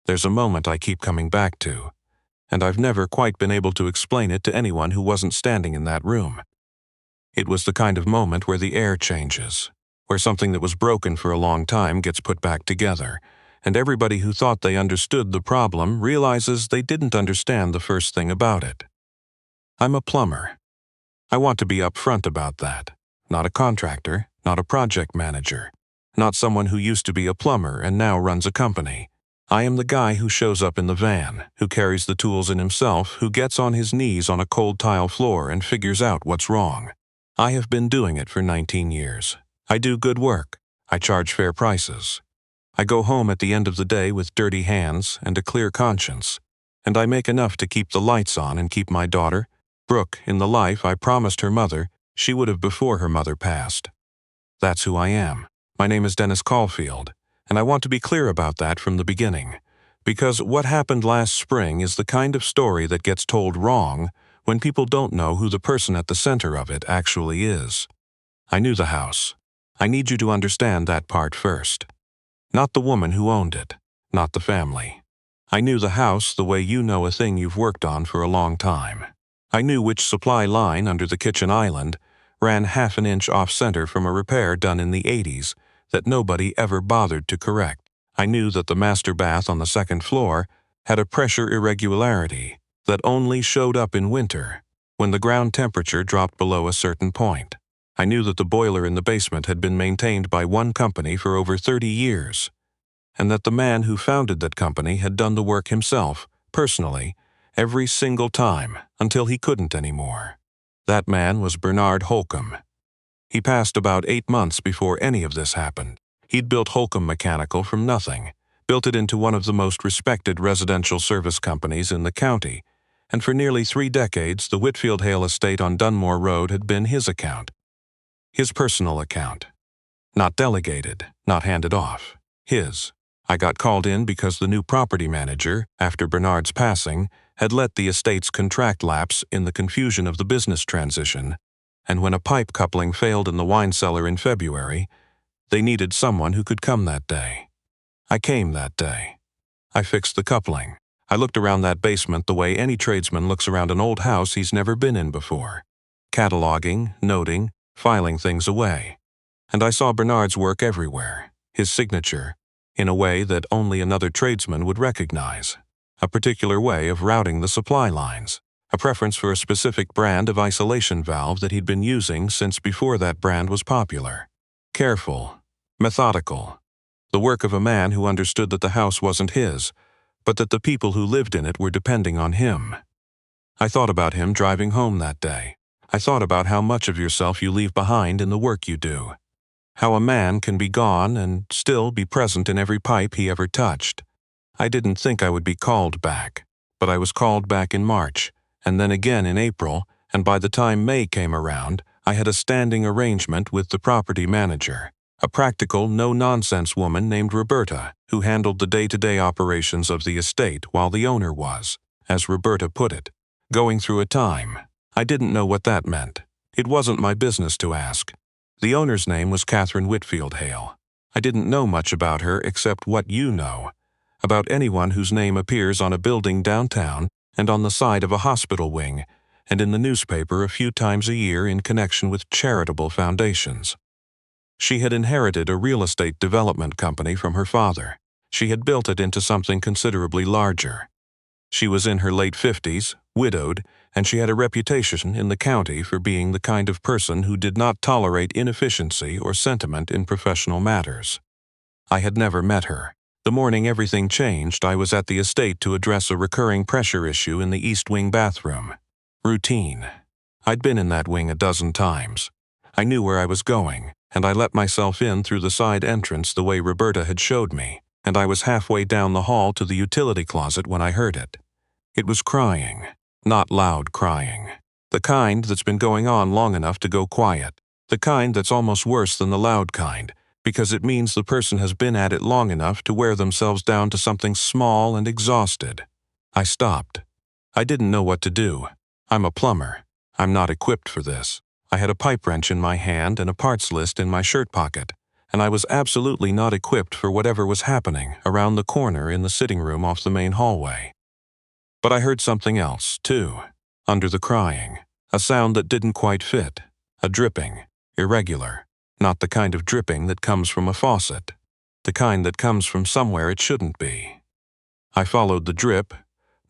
There's a moment I keep coming back to, and I've never quite been able to explain it to anyone who wasn't standing in that room. It was the kind of moment where the air changes, where something that was broken for a long time gets put back together, and everybody who thought they understood the problem realizes they didn't understand the first thing about it. I'm a plumber. I want to be upfront about that. Not a contractor, not a project manager, not someone who used to be a plumber and now runs a company. I am the guy who shows up in the van, who carries the tools in himself, who gets on his knees on a cold tile floor and figures out what's wrong. I have been doing it for 19 years. I do good work. I charge fair prices. I go home at the end of the day with dirty hands and a clear conscience, and I make enough to keep the lights on and keep my daughter, Brooke, in the life I promised her mother she would have before her mother passed. That's who I am. My name is Dennis Caulfield, and I want to be clear about that from the beginning, because what happened last spring is the kind of story that gets told wrong when people don't know who the person at the center of it actually is. I knew the house. I need you to understand that part first. Not the woman who owned it, not the family. I knew the house the way you know a thing you've worked on for a long time. I knew which supply line under the kitchen island ran half an inch off-center from a repair done in the 80s that nobody ever bothered to correct. I knew that the master bath on the second floor had a pressure irregularity that only showed up in winter when the ground temperature dropped below a certain point. I knew that the boiler in the basement had been maintained by one company for over 30 years, and that the man who founded that company had done the work himself, personally, every single time until he couldn't anymore. That man was Bernard Holcomb. He passed about 8 months before any of this happened. He'd built Holcomb Mechanical from nothing, built it into one of the most respected residential service companies in the county, and for nearly 3 decades the Whitfield Hale estate on Dunmore Road had been his account. His personal account. Not delegated, not handed off. His. I got called in because the new property manager, after Bernard's passing, had let the estate's contract lapse in the confusion of the business transition, and when a pipe coupling failed in the wine cellar in February, they needed someone who could come that day. I came that day. I fixed the coupling. I looked around that basement the way any tradesman looks around an old house he's never been in before, cataloging, noting, filing things away. And I saw Bernard's work everywhere, his signature, in a way that only another tradesman would recognize. A particular way of routing the supply lines, a preference for a specific brand of isolation valve that he'd been using since before that brand was popular. Careful, methodical, the work of a man who understood that the house wasn't his, but that the people who lived in it were depending on him. I thought about him driving home that day. I thought about how much of yourself you leave behind in the work you do. How a man can be gone and still be present in every pipe he ever touched. I didn't think I would be called back, but I was called back in March, and then again in April, and by the time May came around, I had a standing arrangement with the property manager, a practical, no-nonsense woman named Roberta, who handled the day-to-day operations of the estate while the owner was, as Roberta put it, going through a time. I didn't know what that meant. It wasn't my business to ask. The owner's name was Catherine Whitfield Hale. I didn't know much about her except what you know, about anyone whose name appears on a building downtown and on the side of a hospital wing, and in the newspaper a few times a year in connection with charitable foundations. She had inherited a real estate development company from her father. She had built it into something considerably larger. She was in her late 50s, widowed, and she had a reputation in the county for being the kind of person who did not tolerate inefficiency or sentiment in professional matters. I had never met her. The morning everything changed, I was at the estate to address a recurring pressure issue in the East Wing bathroom. Routine. I'd been in that wing a dozen times. I knew where I was going, and I let myself in through the side entrance the way Roberta had showed me, and I was halfway down the hall to the utility closet when I heard it. It was crying, not loud crying. The kind that's been going on long enough to go quiet. The kind that's almost worse than the loud kind, because it means the person has been at it long enough to wear themselves down to something small and exhausted. I stopped. I didn't know what to do. I'm a plumber. I'm not equipped for this. I had a pipe wrench in my hand and a parts list in my shirt pocket, and I was absolutely not equipped for whatever was happening around the corner in the sitting room off the main hallway. But I heard something else, too, under the crying, a sound that didn't quite fit, a dripping, irregular, not the kind of dripping that comes from a faucet, the kind that comes from somewhere it shouldn't be. I followed the drip,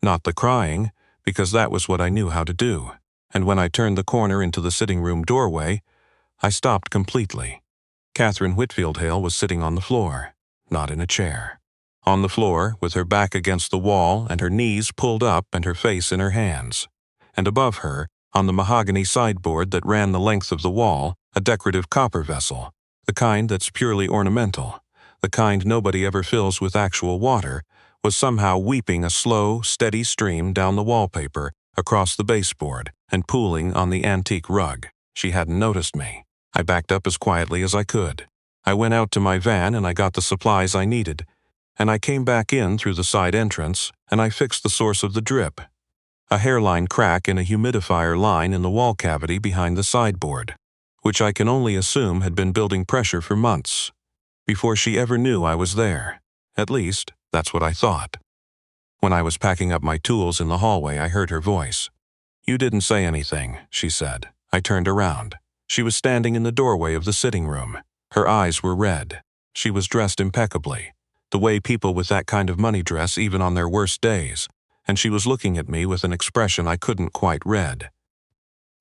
not the crying, because that was what I knew how to do, and when I turned the corner into the sitting room doorway, I stopped completely. Catherine Whitfield Hale was sitting on the floor, not in a chair. On the floor, with her back against the wall and her knees pulled up and her face in her hands. And above her, on the mahogany sideboard that ran the length of the wall, a decorative copper vessel, the kind that's purely ornamental, the kind nobody ever fills with actual water, was somehow weeping a slow, steady stream down the wallpaper, across the baseboard, and pooling on the antique rug. She hadn't noticed me. I backed up as quietly as I could. I went out to my van and I got the supplies I needed, and I came back in through the side entrance and I fixed the source of the drip. A hairline crack in a humidifier line in the wall cavity behind the sideboard, which I can only assume had been building pressure for months, before she ever knew I was there. At least, that's what I thought. When I was packing up my tools in the hallway, I heard her voice. "You didn't say anything," she said. I turned around. She was standing in the doorway of the sitting room. Her eyes were red. She was dressed impeccably, the way people with that kind of money dress even on their worst days, and she was looking at me with an expression I couldn't quite read.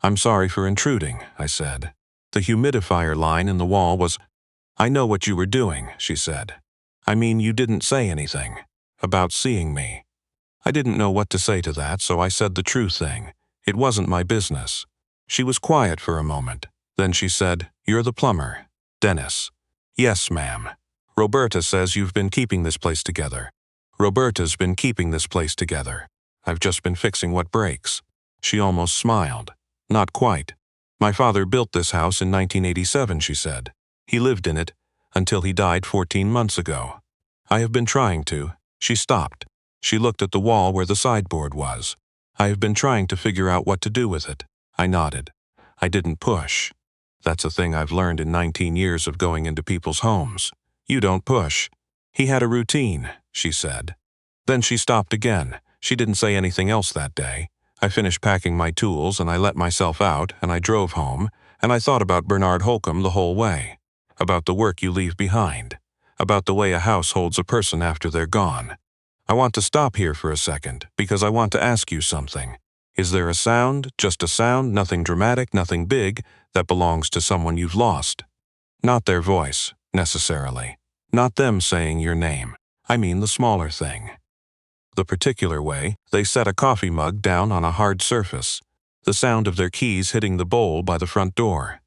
"I'm sorry for intruding," I said. The humidifier line in the wall was— "I know what you were doing," she said. "I mean, you didn't say anything about seeing me." I didn't know what to say to that, so I said the true thing. It wasn't my business. She was quiet for a moment. Then she said, "You're the plumber, Dennis." "Yes, ma'am. Roberta says you've been keeping this place together." "Roberta's been keeping this place together. I've just been fixing what breaks." She almost smiled. "Not quite. My father built this house in 1987, she said. "He lived in it until he died 14 months ago. I have been trying to—" She stopped. She looked at the wall where the sideboard was. "I have been trying to figure out what to do with it." I nodded. I didn't push. That's a thing I've learned in 19 years of going into people's homes. You don't push. "He had a routine," she said. Then she stopped again. She didn't say anything else that day. I finished packing my tools and I let myself out and I drove home, and I thought about Bernard Holcomb the whole way. About the work you leave behind. About the way a house holds a person after they're gone. I want to stop here for a second because I want to ask you something. Is there a sound, just a sound, nothing dramatic, nothing big, that belongs to someone you've lost? Not their voice, necessarily. Not them saying your name. I mean the smaller thing. The particular way they set a coffee mug down on a hard surface. The sound of their keys hitting the bowl by the front door.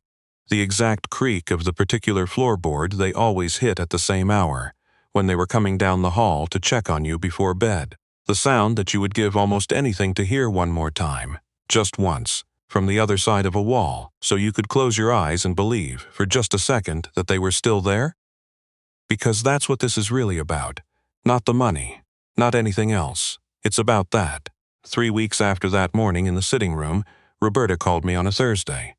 The exact creak of the particular floorboard they always hit at the same hour, when they were coming down the hall to check on you before bed. The sound that you would give almost anything to hear one more time, just once, from the other side of a wall, so you could close your eyes and believe, for just a second, that they were still there? Because that's what this is really about. Not the money. Not anything else. It's about that. 3 weeks after that morning in the sitting room, Roberta called me on a Thursday.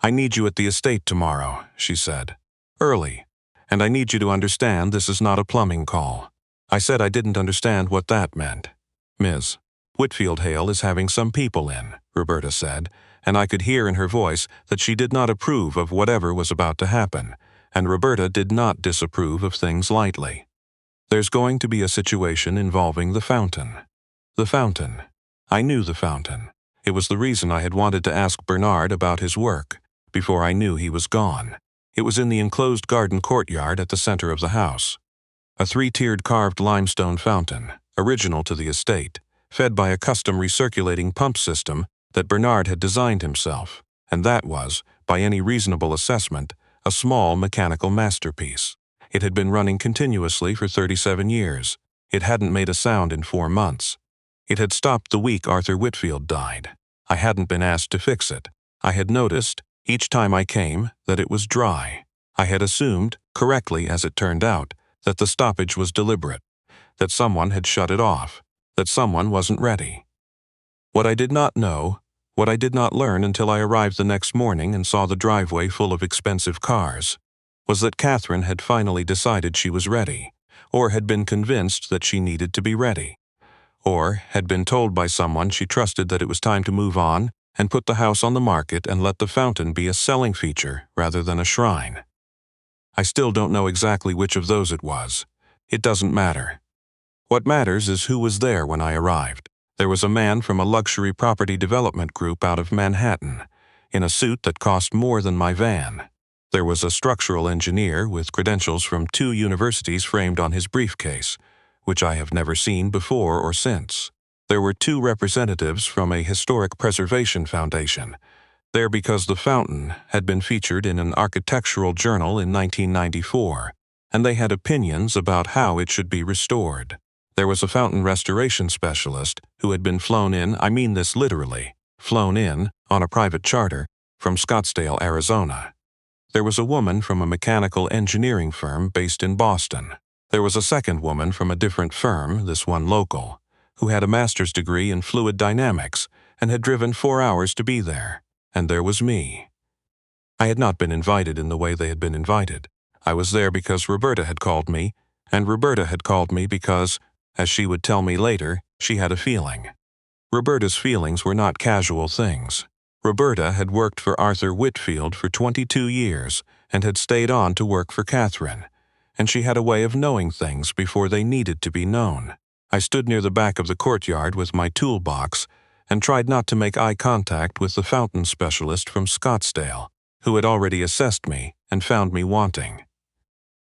"I need you at the estate tomorrow," she said. "Early. And I need you to understand this is not a plumbing call." I said I didn't understand what that meant. "Ms. Whitfield Hale is having some people in," Roberta said, and I could hear in her voice that she did not approve of whatever was about to happen, and Roberta did not disapprove of things lightly. "There's going to be a situation involving the fountain." The fountain. I knew the fountain. It was the reason I had wanted to ask Bernard about his work, before I knew he was gone. It was in the enclosed garden courtyard at the center of the house. A 3-tiered carved limestone fountain, original to the estate, fed by a custom recirculating pump system that Bernard had designed himself, and that was, by any reasonable assessment, a small mechanical masterpiece. It had been running continuously for 37 years. It hadn't made a sound in 4 months. It had stopped the week Arthur Whitfield died. I hadn't been asked to fix it. I had noticed, each time I came, that it was dry. I had assumed, correctly as it turned out, that the stoppage was deliberate, that someone had shut it off, that someone wasn't ready. What I did not know, what I did not learn until I arrived the next morning and saw the driveway full of expensive cars, was that Catherine had finally decided she was ready, or had been convinced that she needed to be ready, or had been told by someone she trusted that it was time to move on and put the house on the market and let the fountain be a selling feature rather than a shrine. I still don't know exactly which of those it was. It doesn't matter. What matters is who was there when I arrived. There was a man from a luxury property development group out of Manhattan, in a suit that cost more than my van. There was a structural engineer with credentials from 2 universities framed on his briefcase, which I have never seen before or since. There were 2 representatives from a historic preservation foundation, there because the fountain had been featured in an architectural journal in 1994, and they had opinions about how it should be restored. There was a fountain restoration specialist who had been flown in, I mean this literally, flown in, on a private charter, from Scottsdale, Arizona. There was a woman from a mechanical engineering firm based in Boston. There was a second woman from a different firm, this one local, who had a master's degree in fluid dynamics and had driven 4 hours to be there. And there was me. I had not been invited in the way they had been invited. I was there because Roberta had called me, and Roberta had called me because, as she would tell me later, she had a feeling. Roberta's feelings were not casual things. Roberta had worked for Arthur Whitfield for 22 years and had stayed on to work for Catherine, and she had a way of knowing things before they needed to be known. I stood near the back of the courtyard with my toolbox and tried not to make eye contact with the fountain specialist from Scottsdale, who had already assessed me and found me wanting.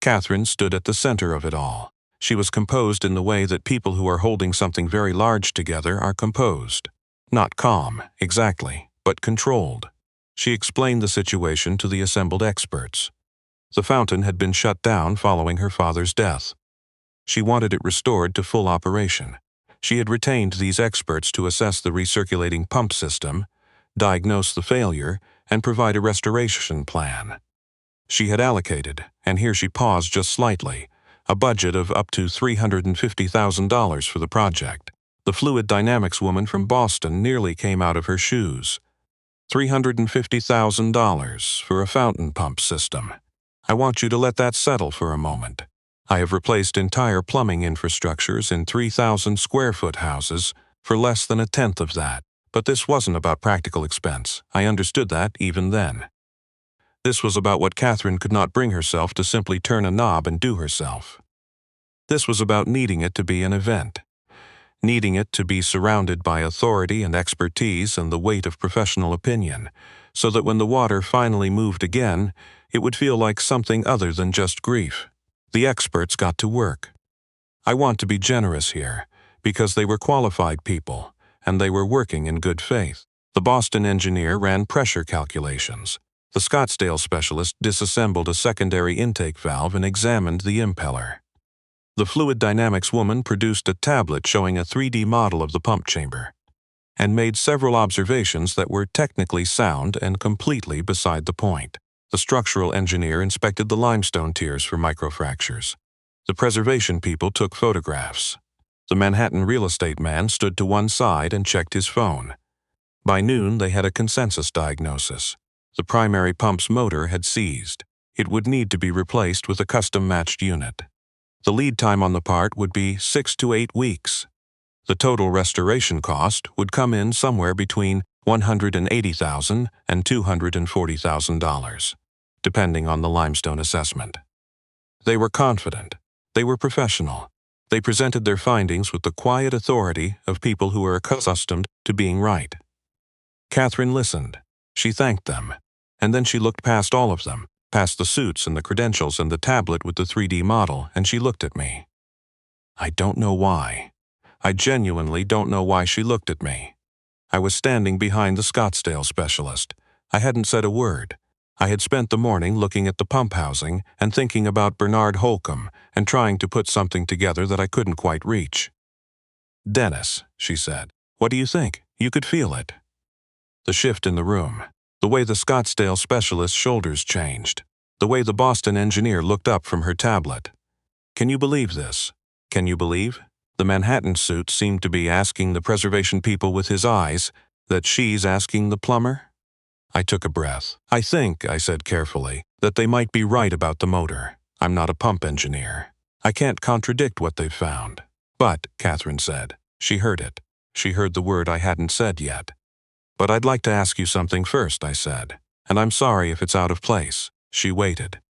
Catherine stood at the center of it all. She was composed in the way that people who are holding something very large together are composed. Not calm, exactly, but controlled. She explained the situation to the assembled experts. The fountain had been shut down following her father's death. She wanted it restored to full operation. She had retained these experts to assess the recirculating pump system, diagnose the failure, and provide a restoration plan. She had allocated, and here she paused just slightly, a budget of up to $350,000 for the project. The fluid dynamics woman from Boston nearly came out of her shoes. $350,000 for a fountain pump system. I want you to let that settle for a moment. I have replaced entire plumbing infrastructures in 3,000 square foot houses for less than 1/10 of that. But this wasn't about practical expense. I understood that even then. This was about what Catherine could not bring herself to simply turn a knob and do herself. This was about needing it to be an event, needing it to be surrounded by authority and expertise and the weight of professional opinion, so that when the water finally moved again, it would feel like something other than just grief. The experts got to work. I want to be generous here, because they were qualified people, and they were working in good faith. The Boston engineer ran pressure calculations. The Scottsdale specialist disassembled a secondary intake valve and examined the impeller. The fluid dynamics woman produced a tablet showing a 3D model of the pump chamber, and made several observations that were technically sound and completely beside the point. The structural engineer inspected the limestone tiers for microfractures. The preservation people took photographs. The Manhattan real estate man stood to one side and checked his phone. By noon, they had a consensus diagnosis. The primary pump's motor had seized. It would need to be replaced with a custom-matched unit. The lead time on the part would be 6 to 8 weeks. The total restoration cost would come in somewhere between $180,000 and $240,000, depending on the limestone assessment. They were confident. They were professional. They presented their findings with the quiet authority of people who are accustomed to being right. Catherine listened. She thanked them, and then she looked past all of them, past the suits and the credentials and the tablet with the 3D model, and she looked at me. I don't know why. I genuinely don't know why she looked at me. I was standing behind the Scottsdale specialist. I hadn't said a word. I had spent the morning looking at the pump housing and thinking about Bernard Holcomb and trying to put something together that I couldn't quite reach. "Dennis," she said, "what do you think? You could feel it." The shift in the room, the way the Scottsdale specialist's shoulders changed, the way the Boston engineer looked up from her tablet. Can you believe this? Can you believe? The Manhattan suit seemed to be asking the preservation people with his eyes that she's asking the plumber? I took a breath. I think, I said carefully, that they might be right about the motor. I'm not a pump engineer. I can't contradict what they've found. But, Catherine said. She heard it. She heard the word I hadn't said yet. But I'd like to ask you something first, I said. And I'm sorry if it's out of place. She waited.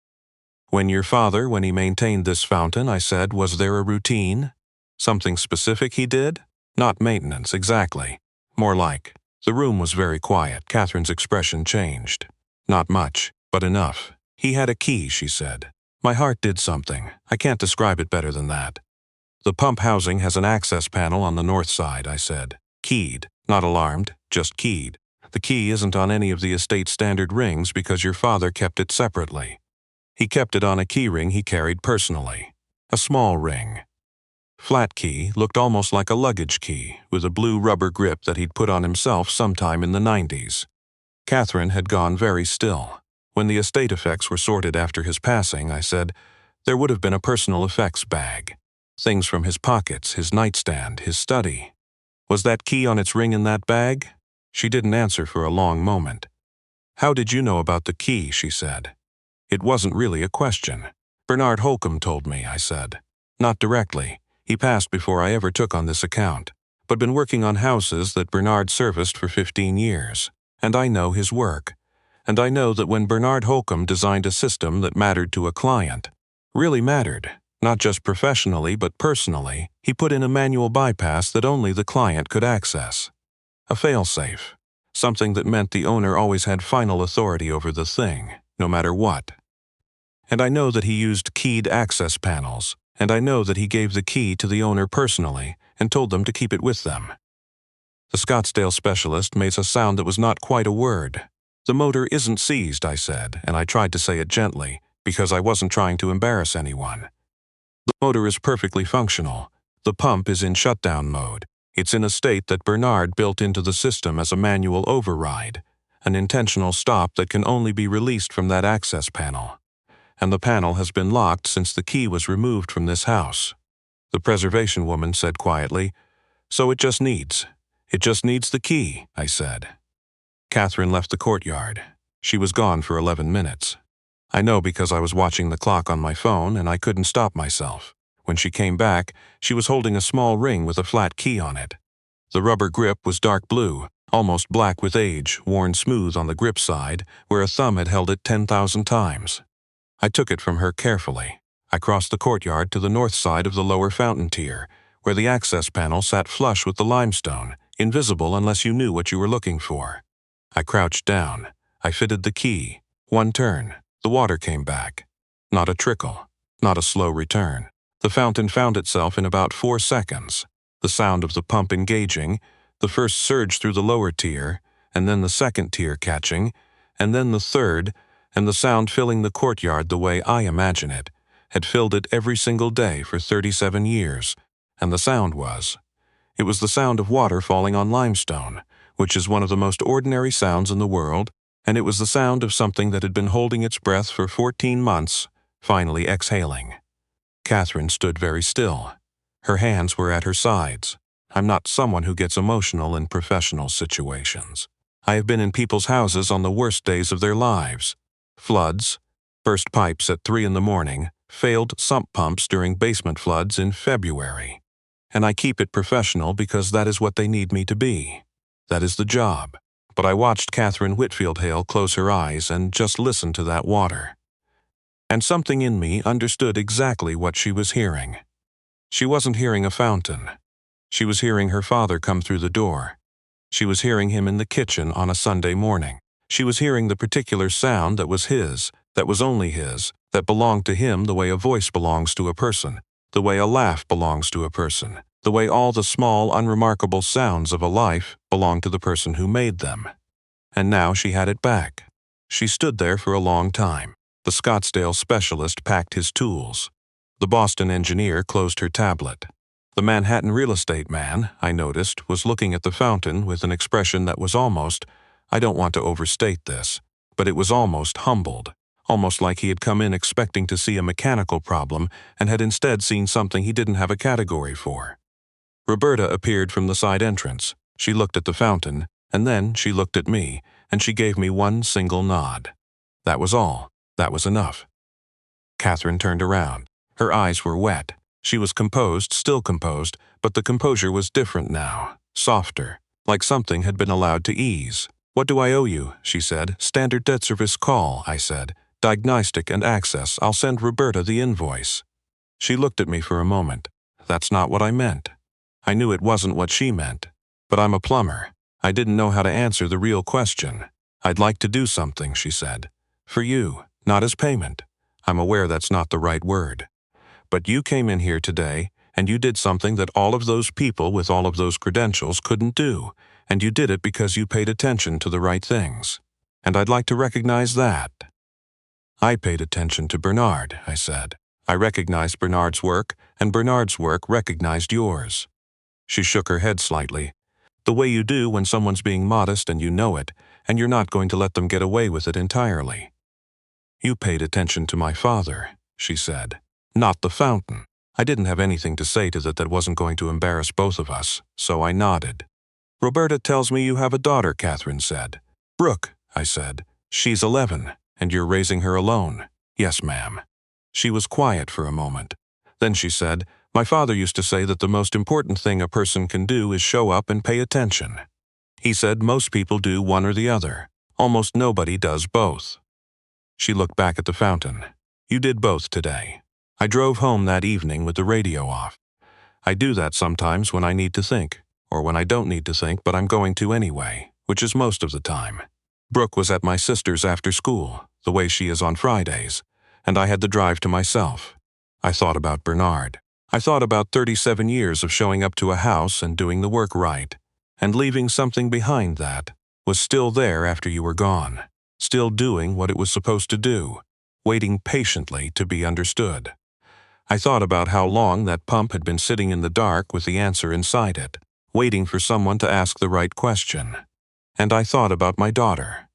When he maintained this fountain, I said, was there a routine? Something specific he did? Not maintenance, exactly. More like. The room was very quiet. Catherine's expression changed. Not much, but enough. He had a key, she said. My heart did something. I can't describe it better than that. The pump housing has an access panel on the north side, I said. Keyed, not alarmed, just keyed. The key isn't on any of the estate standard rings because your father kept it separately. He kept it on a key ring he carried personally. A small ring. Flat key looked almost like a luggage key, with a blue rubber grip that he'd put on himself sometime in the 90s. Catherine had gone very still. When the estate effects were sorted after his passing, I said, there would have been a personal effects bag. Things from his pockets, his nightstand, his study. Was that key on its ring in that bag? She didn't answer for a long moment. How did you know about the key, she said. It wasn't really a question. Bernard Holcomb told me, I said. Not directly. He passed before I ever took on this account, but been working on houses that Bernard serviced for 15 years. And I know his work. And I know that when Bernard Holcomb designed a system that mattered to a client, really mattered, not just professionally but personally, he put in a manual bypass that only the client could access. A failsafe. Something that meant the owner always had final authority over the thing, no matter what. And I know that he used keyed access panels, and I know that he gave the key to the owner personally and told them to keep it with them. The Scottsdale specialist made a sound that was not quite a word. The motor isn't seized, I said, and I tried to say it gently, because I wasn't trying to embarrass anyone. The motor is perfectly functional. The pump is in shutdown mode. It's in a state that Bernard built into the system as a manual override, an intentional stop that can only be released from that access panel. And the panel has been locked since the key was removed from this house. The preservation woman said quietly, so it just needs the key, I said. Catherine left the courtyard. She was gone for 11 minutes. I know because I was watching the clock on my phone and I couldn't stop myself. When she came back, she was holding a small ring with a flat key on it. The rubber grip was dark blue, almost black with age, worn smooth on the grip side, where a thumb had held it 10,000 times. I took it from her carefully. I crossed the courtyard to the north side of the lower fountain tier, where the access panel sat flush with the limestone, invisible unless you knew what you were looking for. I crouched down. I fitted the key. One turn. The water came back. Not a trickle. Not a slow return. The fountain found itself in about 4 seconds. The sound of the pump engaging, the first surge through the lower tier, and then the second tier catching, and then the third, and the sound filling the courtyard the way I imagine it, had filled it every single day for 37 years. And the sound was. It was the sound of water falling on limestone, which is one of the most ordinary sounds in the world, and it was the sound of something that had been holding its breath for 14 months, finally exhaling. Catherine stood very still. Her hands were at her sides. I'm not someone who gets emotional in professional situations. I have been in people's houses on the worst days of their lives. Floods, burst pipes at 3 a.m, failed sump pumps during basement floods in February. And I keep it professional because that is what they need me to be. That is the job. But I watched Catherine Whitfield Hale close her eyes and just listen to that water. And something in me understood exactly what she was hearing. She wasn't hearing a fountain. She was hearing her father come through the door. She was hearing him in the kitchen on a Sunday morning. She was hearing the particular sound that was his, that was only his, that belonged to him the way a voice belongs to a person, the way a laugh belongs to a person, the way all the small, unremarkable sounds of a life belong to the person who made them. And now she had it back. She stood there for a long time. The Scottsdale specialist packed his tools. The Boston engineer closed her tablet. The Manhattan real estate man, I noticed, was looking at the fountain with an expression that was almost, I don't want to overstate this, but it was almost humbled, almost like he had come in expecting to see a mechanical problem and had instead seen something he didn't have a category for. Roberta appeared from the side entrance. She looked at the fountain, and then she looked at me, and she gave me one single nod. That was all. That was enough. Catherine turned around. Her eyes were wet. She was composed, still composed, but the composure was different now, softer, like something had been allowed to ease. "What do I owe you?" she said. "Standard debt service call," I said. "Diagnostic and access. I'll send Roberta the invoice." She looked at me for a moment. That's not what I meant. I knew it wasn't what she meant. But I'm a plumber. I didn't know how to answer the real question. "I'd like to do something," she said. "For you, not as payment. I'm aware that's not the right word. But you came in here today, and you did something that all of those people with all of those credentials couldn't do, and you did it because you paid attention to the right things. And I'd like to recognize that." "I paid attention to Bernard," I said. "I recognized Bernard's work, and Bernard's work recognized yours." She shook her head slightly. "The way you do when someone's being modest and you know it, and you're not going to let them get away with it entirely." "You paid attention to my father," she said. "Not the fountain." I didn't have anything to say to that wasn't going to embarrass both of us, so I nodded. "Roberta tells me you have a daughter," Catherine said. "Brooke," I said. "She's 11, and you're raising her alone." "Yes, ma'am." She was quiet for a moment. Then she said, "My father used to say that the most important thing a person can do is show up and pay attention. He said most people do one or the other. Almost nobody does both." She looked back at the fountain. "You did both today. I drove home that evening with the radio off. I do that sometimes when I need to think, or when I don't need to think but I'm going to anyway, which is most of the time. Brooke was at my sister's after school, the way she is on Fridays, and I had the drive to myself. I thought about Bernard. I thought about 37 years of showing up to a house and doing the work right, and leaving something behind that was still there after you were gone, still doing what it was supposed to do, waiting patiently to be understood. I thought about how long that pump had been sitting in the dark with the answer inside it, waiting for someone to ask the right question. And I thought about my daughter,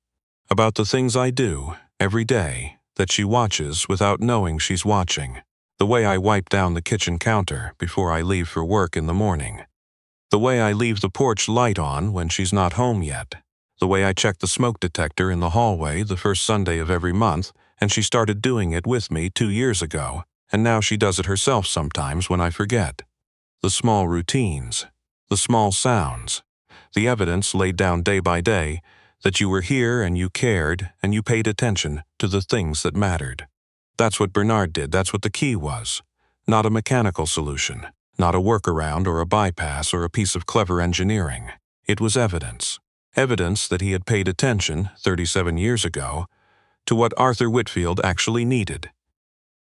about the things I do every day that she watches without knowing she's watching, the way I wipe down the kitchen counter before I leave for work in the morning, the way I leave the porch light on when she's not home yet, the way I check the smoke detector in the hallway the first Sunday of every month, and she started doing it with me 2 years ago, and now she does it herself sometimes when I forget. The small routines, the small sounds, the evidence laid down day by day that you were here and you cared and you paid attention to the things that mattered. That's what Bernard did. That's what the key was. Not a mechanical solution, not a workaround or a bypass or a piece of clever engineering. It was evidence. Evidence that he had paid attention 37 years ago to what Arthur Whitfield actually needed,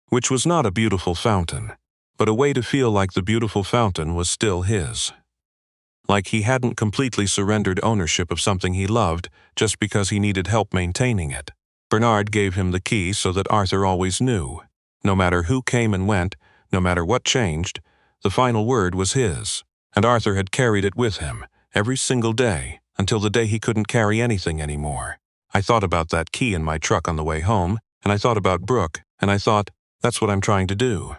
which was not a beautiful fountain, but a way to feel like the beautiful fountain was still his. Like he hadn't completely surrendered ownership of something he loved just because he needed help maintaining it. Bernard gave him the key so that Arthur always knew. No matter who came and went, no matter what changed, the final word was his, and Arthur had carried it with him every single day until the day he couldn't carry anything anymore. I thought about that key in my truck on the way home, and I thought about Brooke, and I thought, that's what I'm trying to do.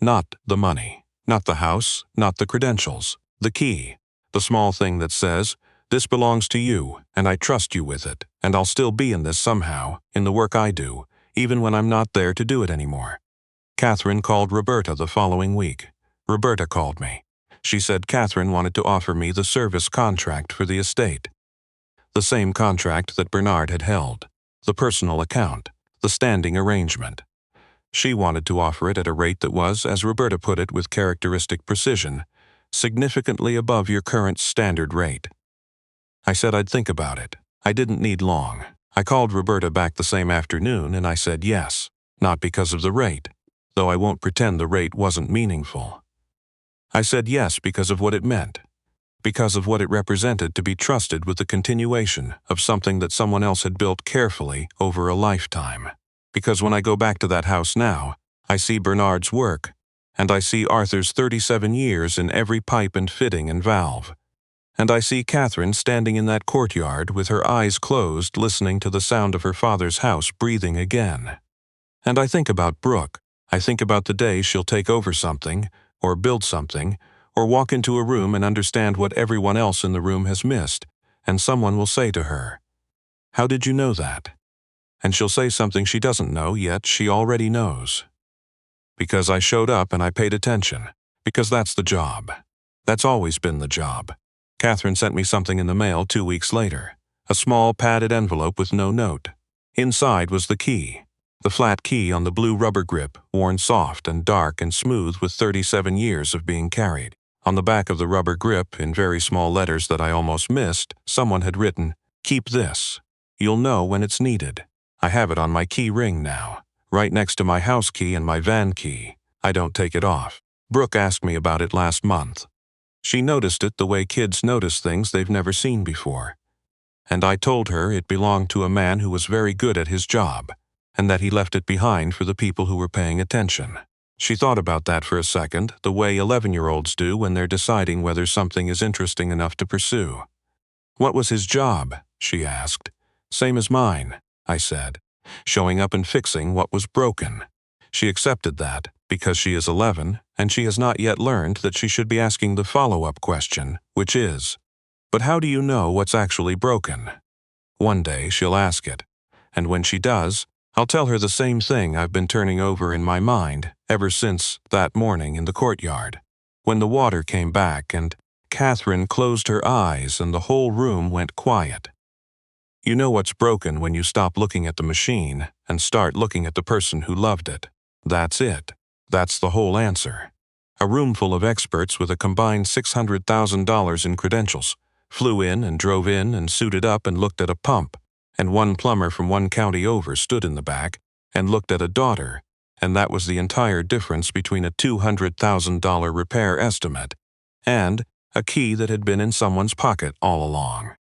Not the money, not the house, not the credentials, the key, the small thing that says, this belongs to you, and I trust you with it, and I'll still be in this somehow, in the work I do, even when I'm not there to do it anymore. Catherine called Roberta the following week. Roberta called me. She said Catherine wanted to offer me the service contract for the estate. The same contract that Bernard had held, the personal account, the standing arrangement. She wanted to offer it at a rate that was, as Roberta put it with characteristic precision, significantly above your current standard rate. I said I'd think about it. I didn't need long. I called Roberta back the same afternoon and I said yes, not because of the rate, though I won't pretend the rate wasn't meaningful. I said yes because of what it meant, because of what it represented to be trusted with the continuation of something that someone else had built carefully over a lifetime. Because when I go back to that house now, I see Bernard's work, and I see Arthur's 37 years in every pipe and fitting and valve. And I see Catherine standing in that courtyard with her eyes closed listening to the sound of her father's house breathing again. And I think about Brooke. I think about the day she'll take over something, or build something, or walk into a room and understand what everyone else in the room has missed, and someone will say to her, How did you know that? And she'll say something she doesn't know, yet she already knows. Because I showed up and I paid attention. Because that's the job. That's always been the job. Catherine sent me something in the mail 2 weeks later. A small padded envelope with no note. Inside was the key. The flat key on the blue rubber grip, worn soft and dark and smooth with 37 years of being carried. On the back of the rubber grip, in very small letters that I almost missed, someone had written, "Keep this. You'll know when it's needed." I have it on my key ring now, right next to my house key and my van key. I don't take it off. Brooke asked me about it last month. She noticed it the way kids notice things they've never seen before. And I told her it belonged to a man who was very good at his job, and that he left it behind for the people who were paying attention. She thought about that for a second, the way 11-year-olds do when they're deciding whether something is interesting enough to pursue. "What was his job?" she asked. "Same as mine," I said. "Showing up and fixing what was broken." She accepted that, because she is 11, and she has not yet learned that she should be asking the follow-up question, which is, "But how do you know what's actually broken?" One day she'll ask it, and when she does, I'll tell her the same thing I've been turning over in my mind ever since that morning in the courtyard, when the water came back and Catherine closed her eyes and the whole room went quiet. You know what's broken when you stop looking at the machine and start looking at the person who loved it. That's it. That's the whole answer. A room full of experts with a combined $600,000 in credentials flew in and drove in and suited up and looked at a pump, and one plumber from one county over stood in the back and looked at a daughter, and that was the entire difference between a $200,000 repair estimate and a key that had been in someone's pocket all along.